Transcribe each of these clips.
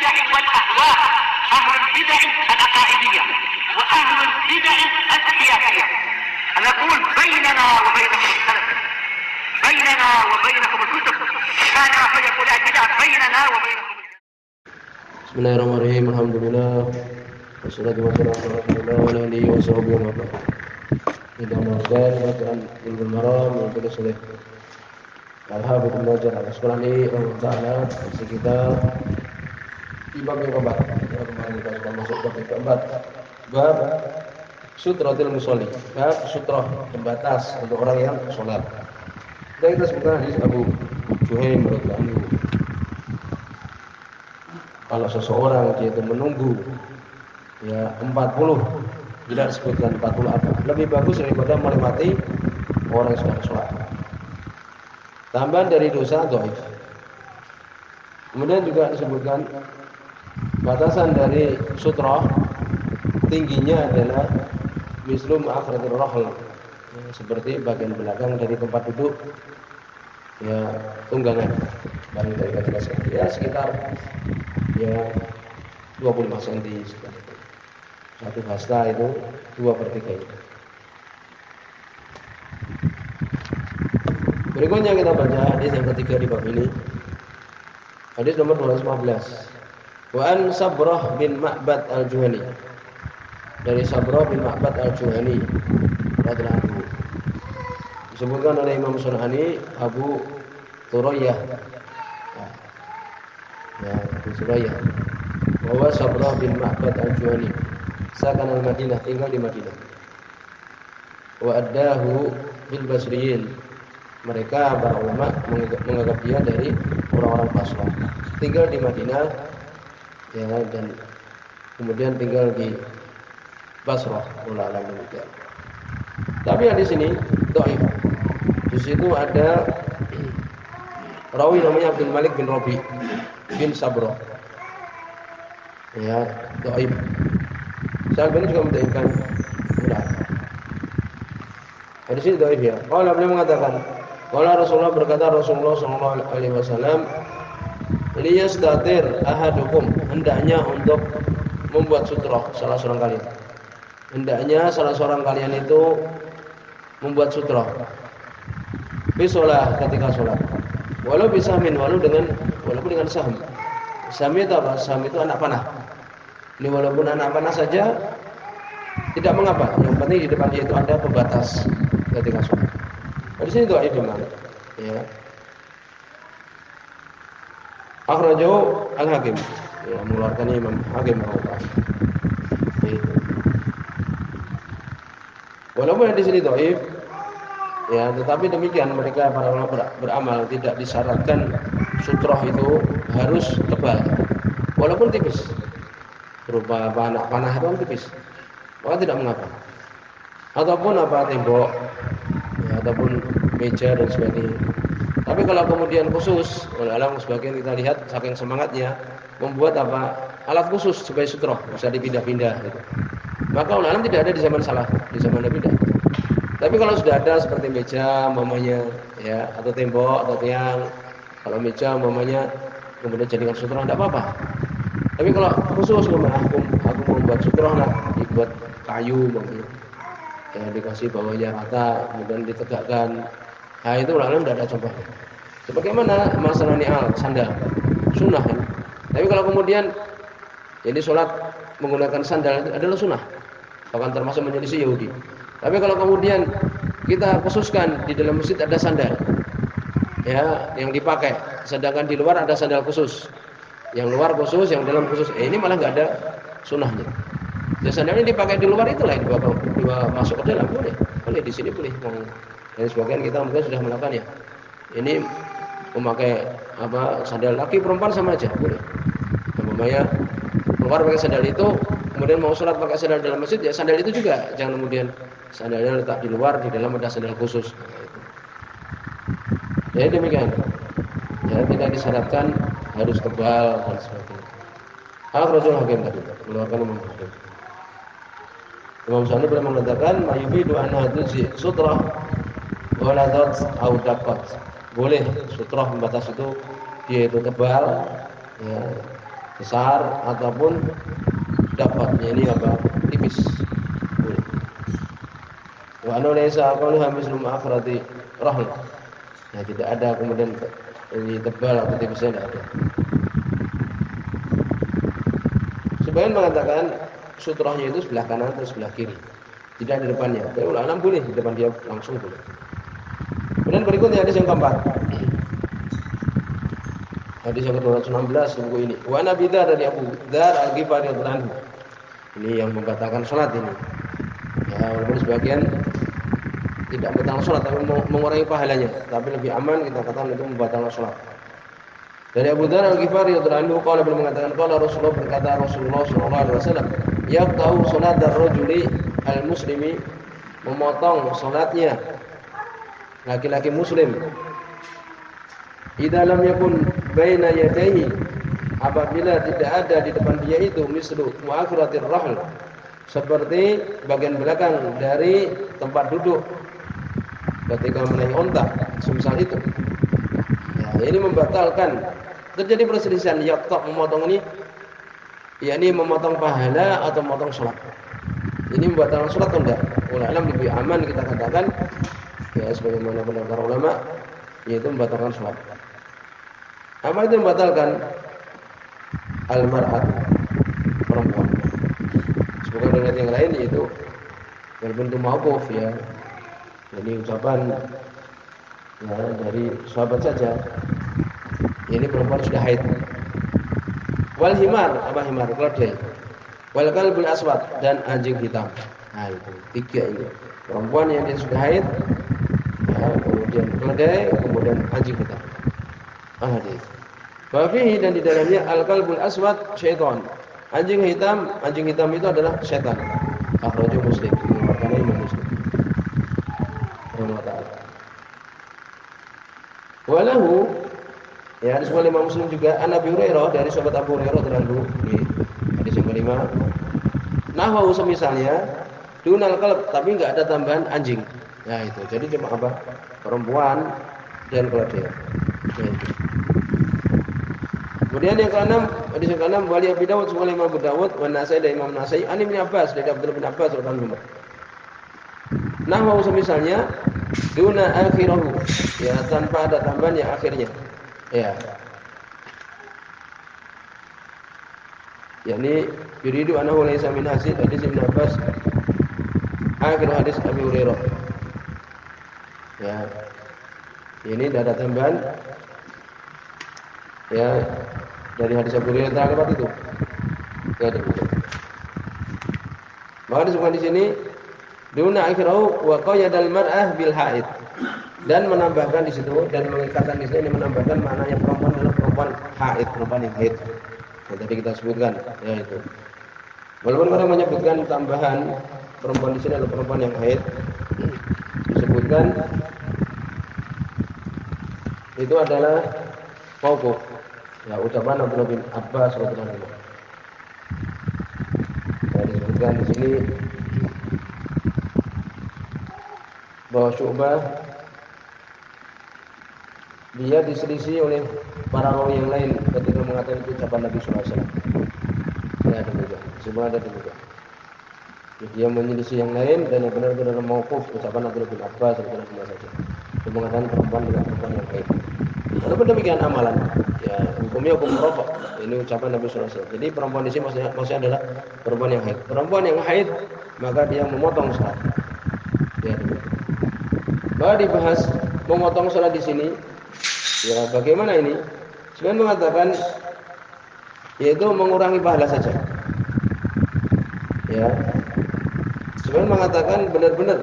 البدع والأهواء، أهل البدع العقائدية وأهل البدع السياسية. نقول بيننا وبينكم السلف، بيننا وبينكم الكتب، كان فيقول البدع بيننا وبينكم. Bismillahirrahmanirrahim. Alhamdulillah. Wassalatu wassalamu ala Rasulillah wa ala alihi wa sahbihi wa man. Kita mulakan bacaan Bulughul Maram yang ditulis oleh Al-Hafidz Ibnu Hajar Al-Asqalani rahimahullah taala. Kita di bab yang keempat. Kemarin kita sudah masuk bab yang keempat. Bab sutratil musolli. Bab sutrah pembatas untuk orang yang sholat. Dan kita sebutkan hadis Abu Juhaym radhiyallahu anhu. Kalau seseorang dia itu menunggu ya 40, tidak disebutkan 40 apa, lebih bagus daripada melewati orang yang sudah sholat. Tambahan dari dosa dhaif. Kemudian juga disebutkan batasan dari sutrah tingginya adalah mislum akhratir rahl, seperti bagian belakang dari tempat duduk ya tunggangan, dari kaki ya sekitar ya 25 cm seperti itu. Satu hasta itu 2/3 itu. Berikutnya kita baca hadis yang ketiga di bab ini. Hadis nomor 215. Wa an Sabrah bin Ma'bad al-Juhani. Dari Sabrah bin Ma'bad al-Juhani radhiyallahu anhu. Disebutkan oleh Imam Sunani Abu Thurayyah. Ya, Abu Thurayyah. Bahwa Sabrah bin Ma'bad al-Juhani sakan al-Madinah, tinggal di Madinah. Wa addahu bil Basriyin. Mereka para ulama menganggap dia dari orang-orang Basrah. Tinggal di Madinah ya, dan kemudian tinggal di Basrah. Wallahu a'lam bishawab. Tapi di sini dhaif. Di situ ada rawi namanya Abdul Malik bin Rabi bin Sabrah. Ya, dhaif. Syalbani juga mendhaifkan ulah. Hadis ini dhaif ya. Qala beliau mengatakan, qala Rasulullah, berkata Rasulullah sallallahu alaihi wasallam, liyastatir ahadukum, hendaknya untuk membuat sutrah salah seorang kalian. Hendaknya salah seorang kalian itu membuat sutrah. Bisolah ketika sholat. Walau bisahmin, walaupun dengan saham. Saham itu apa? Saham itu anak panah. Ini walaupun anak panah saja tidak mengapa. Yang penting di depan dia itu ada pembatas ketika sholat. Di sini doa itu mana? Ya. Akhrajahu Al-Hakim. Ya, mengeluarkan Imam Hakim rahimahullah. Walaupun di sini dhaif, ya, tetapi demikian mereka para ulama beramal tidak disyaratkan sutrah itu harus tebal, walaupun tipis, berupa anak panah itu tipis, maka tidak mengapa. Ataupun apa tembok, ya, ataupun meja dan sebagainya. Tapi kalau kemudian khusus, alam sebagian kita lihat saking semangatnya membuat apa alat khusus supaya sutrah bisa dipindah-pindah, gitu. Maka alam tidak ada di zaman salaf, di zaman Nabi tidak. Tapi kalau sudah ada seperti meja, umpamanya, ya, atau tembok atau tiang, kalau meja umpamanya kemudian jadikan sutrah, tidak apa-apa. Tapi kalau khusus aku mau membuat sutrah, nah, dibuat kayu, umpamanya, ya, dikasih bawahnya rata, kemudian ditegakkan. Nah itu ulama tidak ada contohnya. Sebagaimana masalah ni'al, sandal, sunnah kan. Tapi kalau kemudian jadi sholat menggunakan sandal adalah sunnah, bahkan termasuk menyelisih Yahudi. Tapi kalau kemudian kita khususkan di dalam masjid ada sandal, ya, yang dipakai, sedangkan di luar ada sandal khusus, yang luar khusus, yang dalam khusus, ini malah nggak ada sunnahnya. Dan sandalnya dipakai di luar itu lain, dibawa masuk ke dalam boleh di sini boleh. Dan sebagian kita mungkin sudah melakukan ya. Ini memakai apa sandal laki perempuan sama aja boleh. Namanya keluar pakai sandal itu, kemudian mau sholat pakai sandal dalam masjid, ya sandal itu juga jangan kemudian sandalnya letak di luar, di dalam ada sandal khusus. Jadi demikian. Ya, tidak disyaratkan harus tebal dan sebagainya. Akhrajahu Hakim tadi, mengeluarkan Imam Hakim. Imam Syafi'i pernah mengatakan, "Mayubidu an hadzi sutrah waladat au daqqat." Boleh sutrah pembatas itu dia itu tebal, ya, besar ataupun dapatnya ini apa? Tipis. Boleh. Wa anna laysa aqalluha mislu ma'akhrati rahl. Nah, tidak ada kemudian ini tebal atau tipisnya tidak ada. Sebagian mengatakan sutrahnya itu sebelah kanan atau sebelah kiri, tidak di depannya. Tapi ulama boleh di depan dia langsung boleh. Kemudian berikutnya hadis yang keempat. Hadis yang ke-216 buku ini. Wa Nabi Dzar dari Abu Dzar Al-Ghifari radhiyallahu anhu. Ini yang membatalkan salat ini. Ya, walaupun sebagian tidak membatalkan salat tapi mengurangi pahalanya, tapi lebih aman kita katakan itu membatalkan salat. Dari Abu Dzar Al-Ghifari radhiyallahu anhu qala beliau mengatakan qala Rasulullah berkata Rasulullah sallallahu alaihi wasallam yaqta'u salat ar-rajuli al-muslimi memotong salatnya laki-laki muslim idza lam yakun baina yadayhi apabila tidak ada di depan dia itu mislu mu'akhiratir rahl seperti bagian belakang dari tempat duduk ketika menaiki onta semisal itu. Ya, ini membatalkan. Terjadi perselisihan yaqta memotong ini yakni memotong pahala atau memotong salat. Ini membatalkan salat atau enggak? Ulama lebih aman kita katakan ya sebagaimana pendapat para ulama yaitu membatalkan salat. Apa itu membatalkan? Al-mar'at perempuan. Semoga dengan yang lain yaitu walaupun itu mauquf ya. Jadi ucapan ya dari sahabat saja. Ini perempuan sudah haid. Wal himar, apa himar? Keledai. Wal kalbul aswad dan anjing hitam. Nah itu tiga ini. Perempuan yang dia sudah haid, ya, kemudian keledai, kemudian anjing hitam. Hadis. Wafihi dan di dalamnya al kalbul aswad syaitan. Anjing hitam itu adalah setan. Akhrajahu Muslim. Diriwayatkan Imam Muslim. Walahu ya hadis Imam Muslim juga an Abi Hurairah dari sahabat Abu Hurairah radhiyallahu anhu. Hadis yang kelima. Nahwu semisalnya dunal qalb tapi enggak ada tambahan anjing. Nah itu. Jadi cuma apa? Perempuan dan keledai. Nah, kemudian yang keenam, hadis yang keenam wali Abi Dawud wa Imam Abu Dawud wa Nasai dan Imam Nasai an Ibnu Abbas dari Abdullah bin Abbas radhiyallahu anhu. Nahwu semisalnya duna akhirahu ya tanpa ada tambahan yang akhirnya. Ya. Yani yuridu annahu laysa min hadis Ibnu Abbas akhir hadis Abi Hurairah. Ya. Ini tidak ada tambahan ya dari hadis Abu Hurairah terakhir itu. Ya ada. Maka disebutkan di sini duna akhirahu wa qayyadal mar'ah bil haid dan menambahkan di situ dan mengikatkan di sini menambahkan maknanya perempuan adalah perempuan haid, perempuan yang haid. Yang tadi kita sebutkan ya itu. Walaupun orang menyebutkan tambahan perempuan di sini adalah perempuan yang haid disebutkan itu adalah mauquf. Ya ucapan Abdullah bin Abbas radhiyallahu anhu. Jadi disebutkan di sini bahwa Syu'bah dia diselisih oleh para rawi yang lain ketika mengatakan itu ucapan Nabi sallallahu alaihi wasallam. Ya demikian. Semua ada demikian. Jadi dia menyelisih yang lain dan yang benar-benar mauquf ucapan Abdullah bin Abbas radhiyallahu anhu saja. Dia mengatakan perempuan dengan perempuan yang haid. Walaupun demikian amalan, ya hukumnya hukum rafaq. Ini ucapan Nabi sallallahu alaihi wasallam. Jadi perempuan di sini maksudnya adalah perempuan yang haid. Perempuan yang haid maka dia memotong salat. Ya demikian. Bahwa dibahas memotong salat di sini, ya bagaimana ini? Sebenarnya mengatakan yaitu mengurangi pahala saja. Ya. Sebenarnya mengatakan benar-benar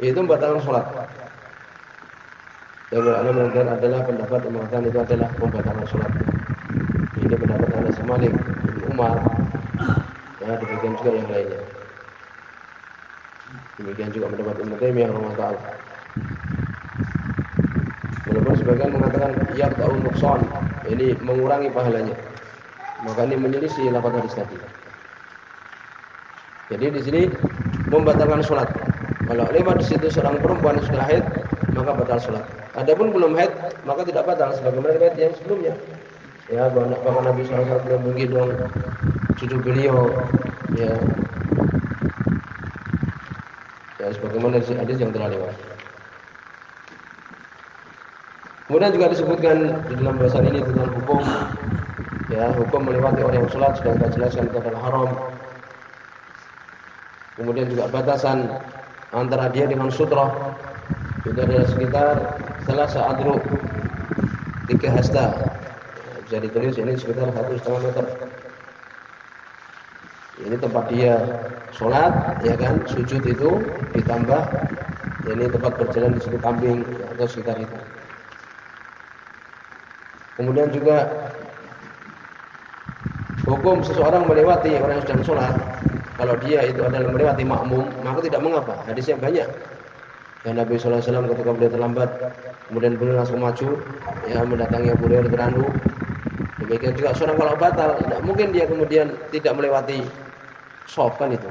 yaitu membatalkan salat. Dan ulama adalah pendapat yang mengatakan itu adalah membatalkan salat. Ini pendapat Anas Malik bin Umar. Ya, demikian juga yang lainnya. Demikian juga pendapat Ibnu Taimiyah rahimahullah. Walaupun sebagian mengatakan yaqta'u nuqsan, ini mengurangi pahalanya. Maka ini menyelisih lafaz hadis tadi. Jadi di sini membatalkan salat. Kalau lewat di situ seorang perempuan sudah haid, maka batal salat. Adapun belum haid, maka tidak batal sebagaimana riwayat yang sebelumnya. Ya, bahkan Nabi SAW belum menggendong cucu beliau. Ya, ya sebagaimana hadis yang telah lewat. Kemudian juga disebutkan di dalam bahasan ini tentang hukum, ya, hukum melewati orang yang sholat sudah kita jelaskan itu adalah haram. Kemudian juga batasan antara dia dengan sutrah itu adalah sekitar salasa adru, 3 hasta. Bisa ditulis ini sekitar 1,5 meter. Ini tempat dia sholat, ya kan, sujud itu ditambah ini tempat berjalan di situ kambing atau sekitar itu. Kemudian juga hukum seseorang melewati orang yang sedang sholat, kalau dia itu adalah melewati makmum, maka tidak mengapa. Hadisnya banyak. Dan Nabi SAW ketika beliau terlambat, kemudian beliau langsung maju, ya, mendatangi Abu Hurairah radhiyallahu anhu. Demikian juga seorang kalau batal, tidak mungkin dia kemudian tidak melewati shaf, kan itu.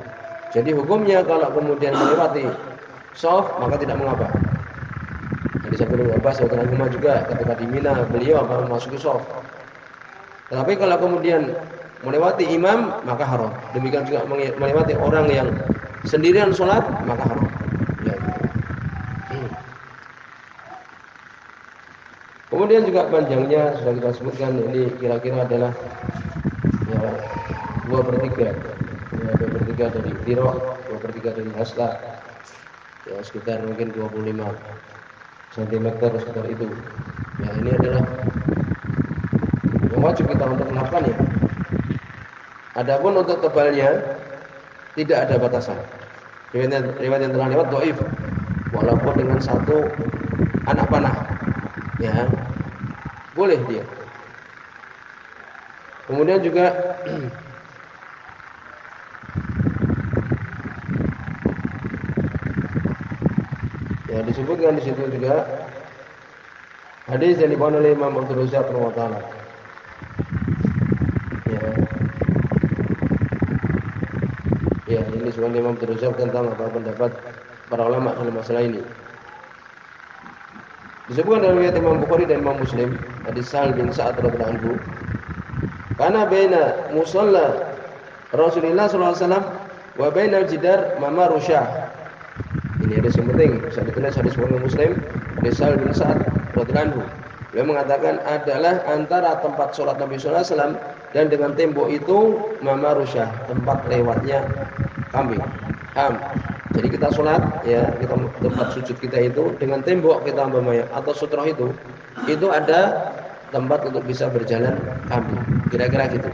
Jadi hukumnya kalau kemudian melewati shaf, maka tidak mengapa. Hadis Ibnu Abbas radhiyallahu anhu juga ketika di Mina beliau akan memasuki shaf. Tetapi kalau kemudian melewati imam maka haram. Demikian juga melewati orang yang sendirian sholat maka haram. Ya. Kemudian juga panjangnya sudah kita sebutkan, ini kira-kira adalah ya 2/3. Ya, 2/3 dari dirok, 2/3 dari hasta. Ya sekitar mungkin 25 cm sekitar itu. Ya ini adalah yang wajib kita untuk melakukan, ya. Adapun untuk tebalnya tidak ada batasan. Riwayat yang telah lewat dhaif, walaupun dengan 1 anak panah, ya boleh dia. Kemudian juga ya disebutkan di situ juga hadis yang dibawakan oleh Imam Abdul Razzaq rahimahullah. Ya, ini sebenarnya Imam Abdul Razzaq tentang apa pendapat para ulama dalam masalah ini. Disebutkan dalam riwayat Imam Bukhari dan Imam Muslim, hadis Sahal bin Sa'ad radhiyallahu anhu, "Kana baina musalla Rasulullah sallallahu alaihi wasallam wa bainal jidar mamaru syah." Ini hadis yang penting, bisa ditulis hadis Imam Muslim, hadis Sahal bin Sa'ad radhiyallahu anhu. Beliau mengatakan adalah antara tempat sholat Nabi sallallahu alaihi wasallam dan dengan tembok itu mamaru syah, tempat lewatnya kambing. Jadi kita sholat, ya, kita tempat sujud kita itu dengan tembok kita umpamanya atau sutroh itu ada tempat untuk bisa berjalan kambing. Kira-kira gitu.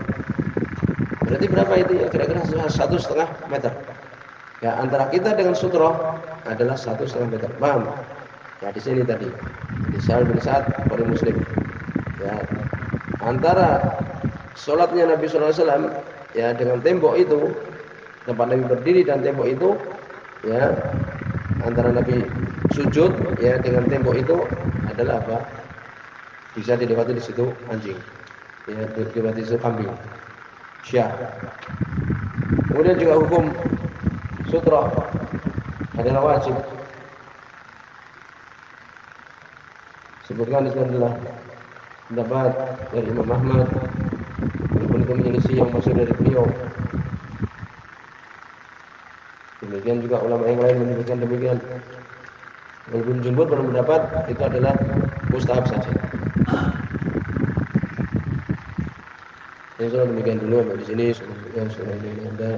Berarti berapa itu? Ya kira-kira 1,5 meter. Ya antara kita dengan sutroh adalah 1,5 meter. Paham? Ya di sini tadi di Sahal bin Sa'ad Bukhari Muslim. Ya antara sholatnya Nabi sallallahu alaihi wasallam, ya, dengan tembok itu, tempat Nabi berdiri dan tembok itu, ya, antara Nabi sujud, ya, dengan tembok itu adalah apa? Bisa dilewati di situ anjing, ya, dilewati di situ kambing, syah. Kemudian juga hukum sutra adalah wajib. Sebutkan itu adalah pendapat dari Imam Ahmad, walaupun itu menyelisih yang masih dari beliau. Demikian juga ulama yang lain menyebutkan demikian. Walaupun jumhur berpendapat itu adalah mustahab saja. Yang sudah demikian dulu sampai di sini. Sebelumnya sudah ini Anda.